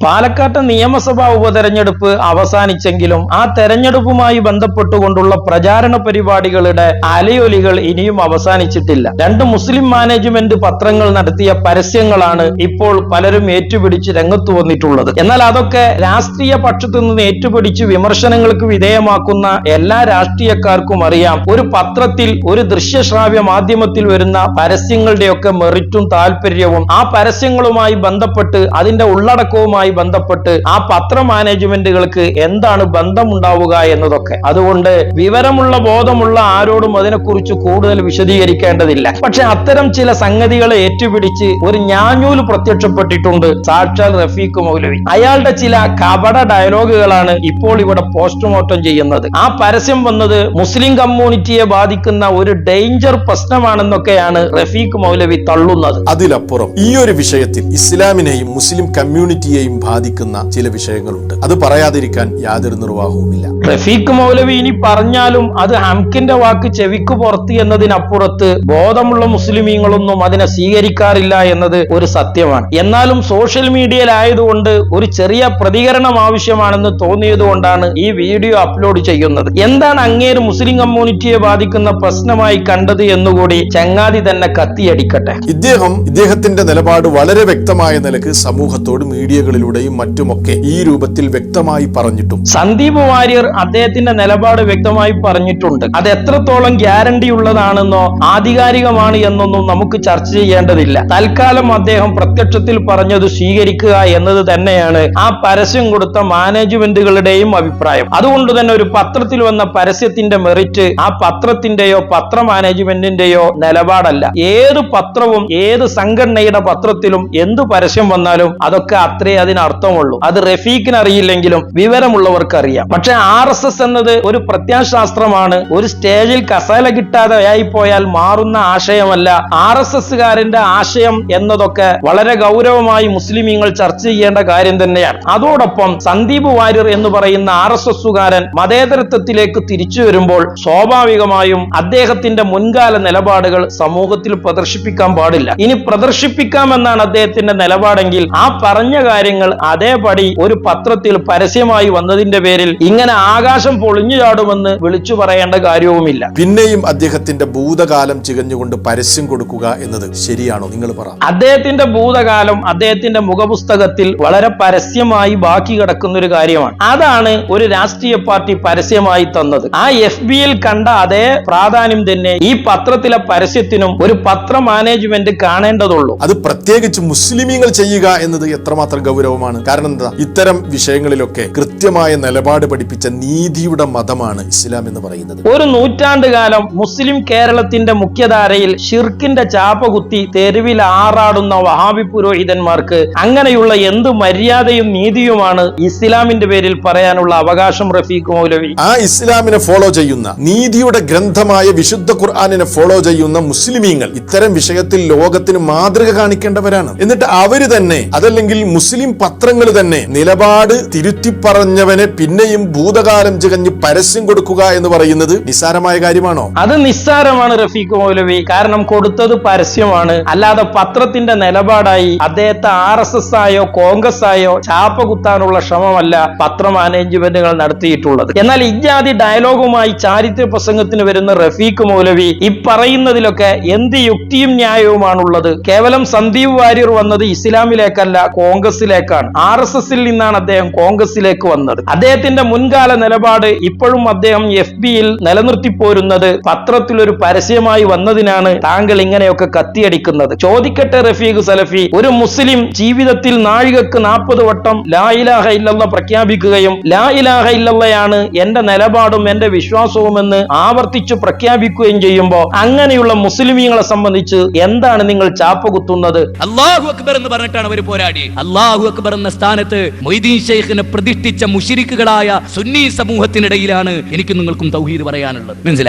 പാലക്കാട്ട് നിയമസഭാ ഉപതെരഞ്ഞെടുപ്പ് അവസാനിച്ചെങ്കിലും ആ തെരഞ്ഞെടുപ്പുമായി ബന്ധപ്പെട്ടുകൊണ്ടുള്ള പ്രചാരണ പരിപാടികളുടെ അലയൊലികൾ ഇനിയും അവസാനിച്ചിട്ടില്ല. രണ്ട് മുസ്ലിം മാനേജ്മെന്റ് പത്രങ്ങൾ നടത്തിയ പരസ്യങ്ങളാണ് ഇപ്പോൾ പലരും ഏറ്റുപിടിച്ച് രംഗത്ത് വന്നിട്ടുള്ളത്. എന്നാൽ അതൊക്കെ രാഷ്ട്രീയ പക്ഷത്തു നിന്ന് ഏറ്റുപിടിച്ച് വിമർശനങ്ങൾക്ക് വിധേയമാക്കുന്ന എല്ലാ രാഷ്ട്രീയക്കാർക്കും അറിയാം, ഒരു പത്രത്തിൽ ഒരു ദൃശ്യശ്രാവ്യ മാധ്യമത്തിൽ വരുന്ന പരസ്യങ്ങളുടെയൊക്കെ മെറിറ്റും താല്പര്യവും ആ പരസ്യങ്ങളുമായി ബന്ധപ്പെട്ട് അതിന്റെ ഉള്ളടക്കവുമായി ബന്ധപ്പെട്ട് ആ പത്ര മാനേജ്മെന്റുകൾക്ക് എന്താണ് ബന്ധമുണ്ടാവുക എന്നതൊക്കെ. അതുകൊണ്ട് വിവരമുള്ള ബോധമുള്ള ആരോടും അതിനെക്കുറിച്ച് കൂടുതൽ വിശദീകരിക്കേണ്ടതില്ല. പക്ഷെ അത്തരം ചില സംഗതികളെ ഏറ്റുപിടിച്ച് ഒരു ഞാഞ്ഞൂല് പ്രത്യക്ഷപ്പെട്ടിട്ടുണ്ട്, സാക്ഷാൽ റഫീഖ് മൗലവി. അയാളുടെ ചില കപട ഡയലോഗുകളാണ് ഇപ്പോൾ ഇവിടെ പോസ്റ്റ്മോർട്ടം ചെയ്യുന്നത്. ആ പരസ്യം വന്നത് മുസ്ലിം കമ്മ്യൂണിറ്റിയെ ബാധിക്കുന്ന ഒരു ഡേഞ്ചർ പ്രശ്നമാണെന്നൊക്കെയാണ് റഫീഖ് മൗലവി തള്ളുന്നത്. അതിലപ്പുറം ഈ ഒരു വിഷയത്തിൽ ഇസ്ലാമിനെയും മുസ്ലിം കമ്മ്യൂണിറ്റിയെയും ബാധിക്കുന്ന ചില വിഷയങ്ങളുണ്ട്. അത് പറയാതിരിക്കാൻ യാതൊരു നിർവാഹവുമില്ല. റഫീഖ് മൗലവി ഇനി പറഞ്ഞാലും അത് ഹംകിന്റെ വാക്ക് ചെവിക്ക് പുറത്ത് എന്നതിനപ്പുറത്ത് ബോധമുള്ള മുസ്ലിമീങ്ങളൊന്നും അതിനെ സ്വീകരിക്കാറില്ല എന്നത് ഒരു സത്യമാണ്. എന്നാലും സോഷ്യൽ മീഡിയയിലായതുകൊണ്ട് ഒരു ചെറിയ പ്രതികരണം ആവശ്യമാണെന്ന് തോന്നിയതുകൊണ്ടാണ് ഈ വീഡിയോ അപ്ലോഡ് ചെയ്യുന്നത്. എന്താണ് അങ്ങേര് മുസ്ലിം കമ്മ്യൂണിറ്റിയെ ബാധിക്കുന്ന പ്രശ്നമായി കണ്ടത് എന്നുകൂടി ചങ്ങാതി തന്നെ കത്തിയടിക്കട്ടെ. ഇദ്ദേഹത്തിന്റെ നിലപാട് വളരെ വ്യക്തമായ നിലക്ക് സമൂഹത്തോട് മീഡിയകളിലൂടെയും മറ്റുമൊക്കെ ഈ രൂപത്തിൽ വ്യക്തമായി പറഞ്ഞിട്ടും സന്ദീപ് വാര്യർ അദ്ദേഹത്തിന്റെ നിലപാട് വ്യക്തമായി പറഞ്ഞിട്ടുണ്ട്. അത് എത്രത്തോളം ഗ്യാരണ്ടി ഉള്ളതാണെന്നോ ആധികാരികമാണ് എന്നൊന്നും നമുക്ക് ചർച്ച ചെയ്യേണ്ടതില്ല. തൽക്കാലം അദ്ദേഹം പ്രത്യക്ഷത്തിൽ പറഞ്ഞത് സ്വീകരിക്കുക എന്നത് തന്നെയാണ് ആ പരസ്യം കൊടുത്ത മാനേജ്മെന്റുകളുടെയും അഭിപ്രായം. അതുകൊണ്ട് തന്നെ ഒരു പത്രത്തിൽ വന്ന പരസ്യത്തിന്റെ മെറിറ്റ് ആ പത്രത്തിന്റെയോ പത്ര മാനേജ്മെന്റിന്റെയോ നിലപാടല്ല. ഏത് പത്രവും ഏത് സംഘടനയുടെ പത്രത്തിലും എന്ത് പരസ്യം വന്നാലും അതൊക്കെ അത്രേ അതിനർത്ഥമുള്ളൂ. അത് റഫീഖിന് അറിയില്ലെങ്കിലും വിവരമുള്ളവർക്ക് അറിയാം. പക്ഷെ RSS എന്നത് ഒരു പ്രത്യാശാസ്ത്രമാണ്. ഒരു സ്റ്റേജിൽ കസേല കിട്ടാതെ ആയിപ്പോയാൽ മാറുന്ന ആശയമല്ല. RSSകാരന്റെ ആശയം എന്നതൊക്കെ വളരെ ഗൗരവമായി മുസ്ലിമീങ്ങൾ ചർച്ച ചെയ്യേണ്ട കാര്യം തന്നെയാണ്. അതോടൊപ്പം സന്ദീപ് വാര്യർ എന്ന് പറയുന്ന RSSകാരൻ മതേതരത്വത്തിലേക്ക് തിരിച്ചു വരുമ്പോൾ സ്വാഭാവികമായും അദ്ദേഹത്തിന്റെ മുൻകാല നിലപാടുകൾ സമൂഹത്തിൽ പ്രദർശിപ്പിക്കാൻ പാടില്ല. ഇനി പ്രദർശിപ്പിക്കാമെന്നാണ് അദ്ദേഹത്തിന്റെ നിലപാടെങ്കിൽ ആ പറഞ്ഞ കാര്യങ്ങൾ അതേപടി ഒരു പത്രത്തിൽ പരസ്യമായി വന്നതിന്റെ പേരിൽ ഇങ്ങനെ ആകാശം പൊളിഞ്ഞു ചാടുമെന്ന് വിളിച്ചു പറയേണ്ട കാര്യവുമില്ല. പിന്നെയും അദ്ദേഹത്തിന്റെ ഭൂതകാലം ചികഞ്ഞുകൊണ്ട് പരസ്യം കൊടുക്കുക എന്നത് ശരിയാണോ? നിങ്ങൾ പറ. അദ്ദേഹത്തിന്റെ ഭൂതകാലം അദ്ദേഹത്തിന്റെ മുഖപുസ്തകത്തിൽ വളരെ പരസ്യമായി ബാക്കി കിടക്കുന്ന ഒരു കാര്യമാണ്. അതാണ് ഒരു രാഷ്ട്രീയ പാർട്ടി പരസ്യമായി തന്നത്. ആ FBയിൽ കണ്ട അതേ പ്രാധാന്യം തന്നെ ഈ പത്രത്തിലെ പരസ്യത്തിനും ഒരു പത്ര മാനേജ്മെന്റ് കാണേണ്ടതുള്ളൂ. അത് പ്രത്യേകിച്ച് മുസ്ലിമീങ്ങൾ ചെയ്യുക എന്നത് എത്രമാത്രം ഗൗരവമാണ്. കാരണം എന്താ, ഇത്തരം വിഷയങ്ങളിലൊക്കെ കൃത്യമായ നിലപാട് പഠിപ്പിച്ച നീതിയുടെ മതമാണ് ഇസ്ലാം എന്ന് പറയുന്നത്. ഒരു നൂറ്റാണ്ട് കാലം മുസ്ലിം കേരളത്തിന്റെ മുഖ്യധാരയിൽ ഷിർക്കിന്റെ ചാപ്പ കുത്തി തെരുവിൽ ആറാടുന്ന വഹാബി പുരോഹിതന്മാർക്ക് അങ്ങനെയുള്ള എന്ത് മര്യാദയും നീതിയുമാണ് ഇസ്ലാമിന്റെ പേരിൽ പറയാനുള്ള അവകാശം റഫീഖ് മൗലവി? ആ ഇസ്ലാമിനെ ഫോളോ ചെയ്യുന്ന, നീതിയുടെ ഗ്രന്ഥമായ വിശുദ്ധ ഖുർആനിനെ ഫോളോ ചെയ്യുന്ന മുസ്ലിമീങ്ങൾ ഇത്തരം വിഷയത്തിൽ ലോകത്തിന് മാതൃക കാണിക്കേണ്ടവരാണ്. എന്നിട്ട് അവര് തന്നെ, അതല്ലെങ്കിൽ മുസ്ലിം പത്രങ്ങൾ തന്നെ നിലപാട് തിരുത്തി പറഞ്ഞവനെ പിന്നെയും ഭൂതകാലം ചികഞ്ഞ് പരസ്യം കൊടുക്കുക എന്ന് പറയുന്നത് നിസ്സാരമായ കാര്യമാണോ? അത് നിസ്സാരമാണ് റഫീഖ് മൗലവി. കാരണം കൊടുത്തത് പരസ്യമാണ്, അല്ലാതെ പത്രത്തിന്റെ നിലപാടായി അദ്ദേഹത്തെ RSS ആയോ കോൺഗ്രസ് ആയോ ചാപ്പ കുത്താനുള്ള ശ്രമമല്ല പത്ര മാനേജ്മെന്റുകൾ നടത്തിയിട്ടുള്ളത്. എന്നാൽ ഇജാതി ഡയലോഗുമായി ചാരിത്ര പ്രസംഗത്തിന് വരുന്ന റഫീഖ് മൗലവി ഈ പറയുന്നതിലൊക്കെ എന്ത് യുക്തിയും ന്യായവുമാണുള്ളത്? കേവലം സന്ദീപ് വാര്യർ വന്നത് ഇസ്ലാമിലേക്കല്ല കോൺഗ്രസിലേക്കാണ്. RSSൽ നിന്നാണ് അദ്ദേഹം കോൺഗ്രസിലേക്ക് വന്നത്. അദ്ദേഹത്തിന്റെ മുൻകാല നിലപാട് ഇപ്പോഴും അദ്ദേഹം FBയിൽ നിലനിർത്തിപ്പോരുന്നത് പത്രത്തിൽ ഒരു പരസ്യമായി വന്നതിനാണ് താങ്കൾ ഇങ്ങനെയൊക്കെ കത്തിയടിക്കുന്നത്. ചോദിക്കട്ടെ റഫീഖ് സലഫി, ഒരു മുസ്ലിം ജീവിതത്തിൽ നാഴികക്ക് 40 വട്ടം ലാ ഇലാഹ ഇല്ലല്ലാഹ് പ്രഖ്യാപിക്കുകയും ലാ ഇലാഹ ഇല്ലല്ലാഹയാണ് എന്റെ നിലപാടും എന്റെ വിശ്വാസവുമെന്ന് ആവർത്തിച്ചു പ്രഖ്യാപിക്കുകയും ചെയ്യുമ്പോൾ അങ്ങനെയുള്ള മുസ്ലിമീങ്ങളെ സംബന്ധിച്ച് എന്താണ് നിങ്ങൾ ചാപ്പ കുത്തുന്നത്? അല്ലാഹു അക്ബർ എന്ന് പറഞ്ഞിട്ടാണ് അവർ പോരാടി. അല്ലാഹു അക്ബർ എന്ന സ്ഥാനത്ത് മൊയ്തീൻ ശൈഖിനെ പ്രതിഷ്ഠിച്ച മുശ്രിക്കുകളായ സുന്നി സമൂഹത്തിനിടയിലാണ് എനിക്ക് നിങ്ങൾക്കും തൗഹീദ് പറയാനുള്ളത്.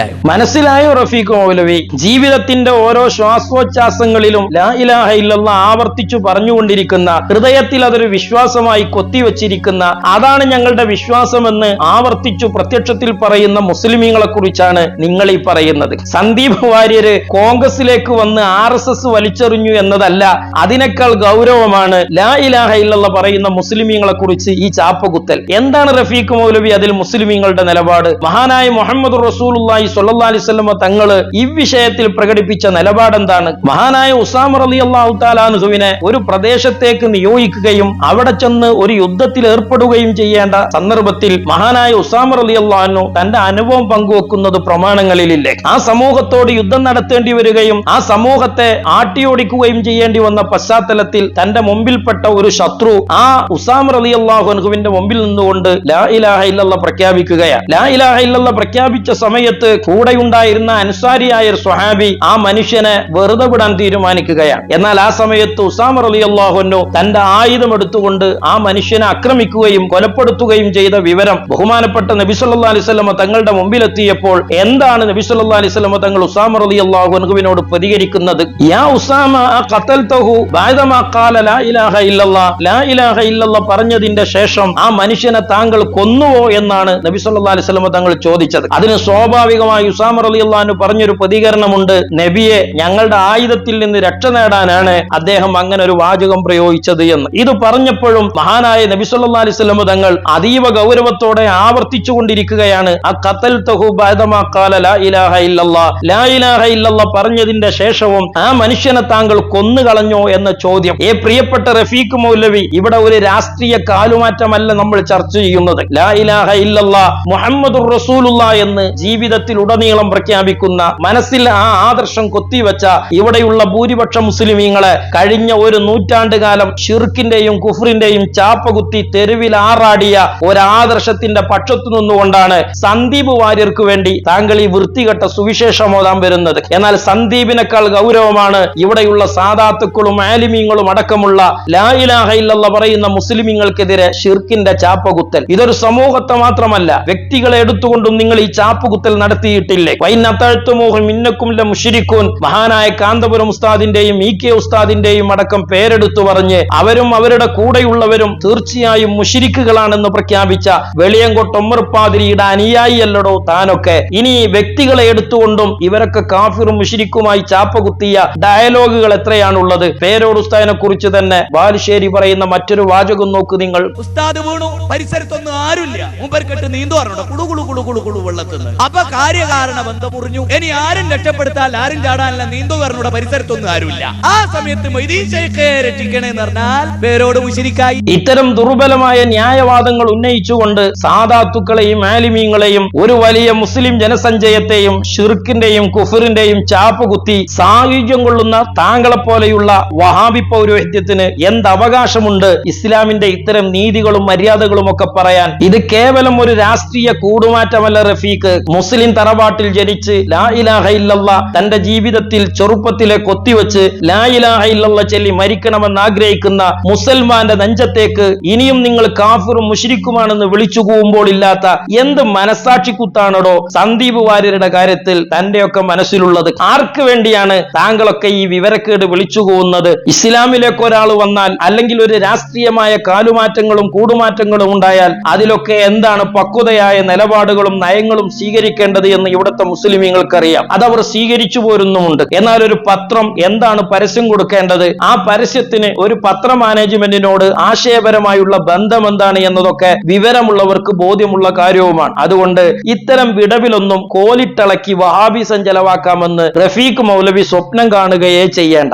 മനസ്സിലായോ റഫീഖ് മൗലവി? ജീവിതത്തിന്റെ ഓരോ ശ്വാസോച്ഛ്വാസങ്ങളിലും ലാ ഇലാഹ ഇല്ലല്ലാഹ് ആവർത്തിച്ചു പറഞ്ഞുകൊണ്ടിരിക്കുന്ന, ഹൃദയത്തിൽ അതൊരു വിശ്വാസമായി കൊത്തിവെച്ചിരിക്കുന്ന, അതാണ് ഞങ്ങളുടെ വിശ്വാസമെന്ന് ആവർത്തിച്ചു പ്രത്യക്ഷത്തിൽ പറയുന്ന മുസ്ലിമീങ്ങളെ കുറിച്ചാണ് നിങ്ങൾ ഈ പറയുന്നത്. സന്ദീപ് വാര്യര് കോൺഗ്രസിലേക്ക് വന്ന് RSS വലിച്ചെറിഞ്ഞു എന്നതല്ല, അതിനേക്കാൾ ഗൗരവമാണ് ലാ ഇലാഹ ഇല്ലല്ലാഹ് ഇല്ലല്ല പറയുന്ന മുസ്ലിമീങ്ങളെ കുറിച്ച് ഈ ചാപ്പകുത്തൽ എന്താണ് റഫീഖ് മൗലവി അതിൽ മുസ്ലിമീങ്ങളുടെ നിലപാട്? മഹാനായ മുഹമ്മദ് റസൂലുള്ളാഹി സ്വല്ലല്ലാഹി അലൈഹി വസല്ലം തങ്ങൾ ഈ വിഷയത്തിൽ പ്രകടിപ്പിച്ച നിലപാട് എന്താണ്? മഹാനായ ഉസാമ റളിയല്ലാഹു തആല അൻഹുവിനെ ഒരു പ്രദേശത്തേക്ക് നിയോഗിക്കുകയും അവിടെ ചെന്ന് ഒരു യുദ്ധത്തിൽ ഏർപ്പെടുകയും ചെയ്യേണ്ട സന്ദർഭത്തിൽ മഹാനായ ഉസാമ റളിയല്ലാഹു അൻഹു തന്റെ അനുഭവം പങ്കുവെക്കുന്നത് പ്രമാണങ്ങളിലില്ലേ? ആ സമൂഹത്തോട് യുദ്ധം നടത്തേണ്ടി വരികയും ആ സമൂഹത്തെ ആട്ടിയോടിക്കുകയും ചെയ്യേണ്ടി വന്ന പശ്ചാത്തലത്തിൽ തന്റെ മുമ്പിൽപ്പെട്ട ഒരു ശത്രു ആ ഉസാമ റളിയല്ലാഹു അൻഹുവിന്റെ മുമ്പിൽ നിന്നുകൊണ്ട് ലാ ഇലാഹ ഇല്ലല്ലാഹ് പ്രഖ്യാപിക്കുകയാണ്. ലാ ഇലാഹ ഇല്ലല്ലാഹ് പ്രഖ്യാപിച്ച സമയത്ത് കൂടെയുണ്ടായിരുന്ന അൻസാരിയായ ഒരു സ്വഹാബി ആ മനുഷ്യനെ വെറുതെ വിടാൻ തീരുമാനിക്കുകയാണ്. എന്നാൽ ആ സമയത്ത് ഉസാമ റളിയല്ലാഹു അൻഹു തന്റെ ആയുധം എടുത്തുകൊണ്ട് ആ മനുഷ്യനെ ആക്രമിക്കുകയും കൊലപ്പെടുത്തുകയും ചെയ്ത വിവരം ബഹുമാനപ്പെട്ട നബി സല്ലല്ലാഹു അലൈഹി വസല്ലം തങ്ങളുടെ മുമ്പിലെത്തിയപ്പോൾ എന്താണ് നബി സല്ലല്ലാഹു അലൈഹി വസല്ലം തങ്ങൾ ഉസാമ റളിയല്ലാഹു അൻഹുവിനോട് പ്രതികരിക്കുന്നത്? യാ ഉസാമ ഖതൽതഹു ബഅദമാ ഖാല ലാ ഇലാഹ ഇല്ലല്ലാഹ്, ലാ ഇലാഹ ഇല്ലല്ലാഹ് പറഞ്ഞതിന്റെ ശേഷം ആ മനുഷ്യനെ താങ്കൾ കൊന്നുവോ എന്നാണ് നബി സല്ലല്ലാഹു അലൈഹി വസല്ലം തങ്ങൾ ചോദിച്ചത്. അതിന് സ്വാഭാവികമായി ഉസാമ റളിയല്ലാഹു അൻഹു പറഞ്ഞൊരു പ്രതികരണമുണ്ട്, നബിയെ ഞങ്ങളുടെ ആയുധത്തിൽ നിന്ന് രക്ഷ നേടാനാണ് അദ്ദേഹം അങ്ങനെ ഒരു വാചകം പ്രയോഗിച്ചത് എന്ന്. ഇത് പറഞ്ഞപ്പോഴും മഹാനായ നബി സല്ലല്ലാഹു അലൈഹി വസല്ലം തങ്ങൾ അതീവ ഗൗരവത്തോടെ ആവർത്തിച്ചു കൊണ്ടിരിക്കുകയാണ്, ഖതൽതഹു ബഅദമാ ഖാല ലാ ഇലാഹ ഇല്ലല്ലാഹ്, ലാ ഇലാഹ ഇല്ലല്ലാഹ് പറഞ്ഞതിന്റെ ശേഷവും ആ മനുഷ്യനെ താങ്കൾ കൊന്നുകളഞ്ഞോ എന്ന ചോദ്യം. പ്രിയപ്പെട്ട റഫീഖ് മൗലവി, ഇവിടെ ഒരു രാഷ്ട്രീയ കാലുമാറ്റമല്ല നമ്മൾ ചർച്ച ചെയ്യുന്നത്. ലാ ഇലാഹ ഇല്ലല്ലാഹ് മുഹമ്മദുർ റസൂലുള്ളാഹ് എന്ന് ജീവിതത്തിൽ ഉടനീളം പ്രഖ്യാപിക്കുന്ന, മനസ്സിൽ ആ ആദർശം കൊത്തിവെച്ച ഇവിടെയുള്ള ഭൂരിപക്ഷ മുസ്ലിമീങ്ങളെ കഴിഞ്ഞ ഒരു നൂറ്റാണ്ട് കാലം ഷിർക്കിന്റെയും കുഫറിന്റെയും ചാപ്പകുത്തി തെരുവിൽ ആറാടിയ ഒരു ആദർശത്തിന്റെ പക്ഷത്തു നിന്നുകൊണ്ടാണ് സന്ദീപ് വാര്യർക്ക് വേണ്ടി താങ്കൾ ഈ വൃത്തികെട്ട സുവിശേഷം ഓതാൻ വരുന്നത്. എന്നാൽ സന്ദീപിനേക്കാൾ ഗൗരവമാണ് ഇവിടെയുള്ള സാദാത്തുക്കളും ആലിമീങ്ങളും അടക്കമുള്ള ലാ ഇലാഹ ഇല്ലല്ലാഹ് പറയുന്ന മുസ്ലിമീങ്ങൾക്കെതിരെ ഷിർക്കിന്റെ ചാപ്പകുത്തൽ. ഇതൊരു സമൂഹത്തെ മാത്രമല്ല, വ്യക്തികളെ എടുത്തുകൊണ്ടും നിങ്ങൾ ഈ ചാപ്പുകുത്തൽ നടത്തിയിട്ടില്ലേ? മഹാനായ കാന്തപുരം ഉസ്താദിന്റെയും EK ഉസ്താദിന്റെയും അടക്കം പേരെടുത്തു പറഞ്ഞ് അവരും അവരുടെ കൂടെയുള്ളവരും തീർച്ചയായും മുശ്രിക്കുകളാണെന്ന് പ്രഖ്യാപിച്ച വെളിയങ്കോട്ട് ഉമ്മർ പാതിരിയുടെ അനുയായിയല്ലടോ താനൊക്കെ. ഇനി വ്യക്തികളെ എടുത്തുകൊണ്ടും ഇവരൊക്കെ കാഫിറും മുശ്രിക്കുമായി ചാപ്പകുത്തിയ ഡയലോഗുകൾ എത്രയാണുള്ളത്? പേരോട് ഉസ്താദിനെ കുറിച്ച് തന്നെ ബാലുശ്ശേരി പറയുന്ന മറ്റൊരു വാചകം നോക്ക് നിങ്ങൾ. ഉസ്താദ് വീണു, പരിസരത്തൊന്നും ആരുമില്ല, മൂപ്പർക്കെട്ട് നീന്തു പറഞ്ഞോ കുളു കുളു കുളു കുളു വെള്ളത്തിന്ന്. അപ്പൊ കാര്യകാരണ ബന്ധം മുറിഞ്ഞു. ഇനി ആരും രക്ഷപ്പെടുത്താൻ ആരും ചാടാനല്ല, നീന്തു പറഞ്ഞൂടെ, പരിസരത്തൊന്നും ആരുമില്ല. ആ സമയത്ത് മൊയ്തീൻ ശൈഖെ രക്ഷിക്കണേന്ന് പറഞ്ഞാൽ പേരോട് മുശ്രിക്കായി. ഇത്തരം ദുർബലമായ ന്യായവാദങ്ങൾ ഉന്നയിച്ചുകൊണ്ട് സാദാത്തുക്കളെയും ആലിമീങ്ങളെയും ഒരു വലിയ മുസ്ലിം ജനസഞ്ചയത്തെയും ഷിർക്കിന്റെയും കുഫറിന്റെയും ചാപ്പുകുത്തി സായുജ്യം കൊള്ളുന്ന താങ്കളെ പോലെയുള്ള വഹാബി പൗരോഹിത്യത്തിന് എന്ത് അവകാശമുണ്ട് ഇസ്ലാമിന്റെ ഇത്തരം നീതികളും മര്യാദകളും ഒക്കെ പറയാൻ? ഇത് കേവലം ഒരു രാഷ്ട്രീയ കൂടുമാറ്റമല്ല റഫീഖ്. മുസ്ലിം തറവാട്ടിൽ ജനിച്ച് ലാ ഇലാഹ ഇല്ലല്ലാഹ് തന്റെ ജീവിതത്തിൽ ചെറുപ്പത്തിലെ കൊത്തിവെച്ച് ലാ ഇലാഹ ഇല്ലല്ലാഹ് ചൊല്ലി മരിക്കണമെന്ന് ആഗ്രഹിക്കുന്ന മുസൽമാന്റെ നെഞ്ചത്തേക്ക് ഇനിയും നിങ്ങൾ കാഫിറും മുശ്രിക്കുമാണെന്ന് വിളിച്ചു കൂവുമ്പോൾ ഇല്ലാത്ത എന്ത് മനസാക്ഷി കുത്താണോ സന്ദീപ് വാര്യരുടെ കാര്യത്തിൽ തന്റെയൊക്കെ മനസ്സിലുള്ളത്? ആർക്ക് വേണ്ടിയാണ് താങ്കളൊക്കെ ഈ വിവരക്കേട് വിളിച്ചു കൂവുന്നത്? ഇസ്ലാമിലേക്ക് ഒരാൾ വന്നാൽ അല്ലെങ്കിൽ ഒരു രാഷ്ട്രീയമായ കാലുമാറ്റങ്ങളും കൂടുമാറ്റങ്ങളും ഉണ്ടായാൽ അതിലൊക്കെ എന്താണ് പക്വതയായ നിലപാടുകളും നയങ്ങളും സ്വീകരിക്കേണ്ടത് എന്ന് ഇവിടുത്തെ മുസ്ലിമീങ്ങൾക്കറിയാം. അതവർ സ്വീകരിച്ചു പോരുന്നുമുണ്ട്. എന്നാൽ ഒരു പത്രം എന്താണ് പരസ്യം കൊടുക്കേണ്ടത്, ആ പരസ്യത്തിന് ഒരു പത്ര മാനേജ്മെന്റിനോട് ആശയപരമായുള്ള ബന്ധം എന്താണ് എന്നതൊക്കെ വിവരമുള്ളവർക്ക് ബോധ്യമുള്ള കാര്യവുമാണ്. അതുകൊണ്ട് ഇത്തരം വിടവിലൊന്നും കോലിട്ടിളക്കി വഹാബിസം ചെലവാക്കാമെന്ന് റഫീഖ് മൗലവി സ്വപ്നം കാണുകയേ ചെയ്യേണ്ട.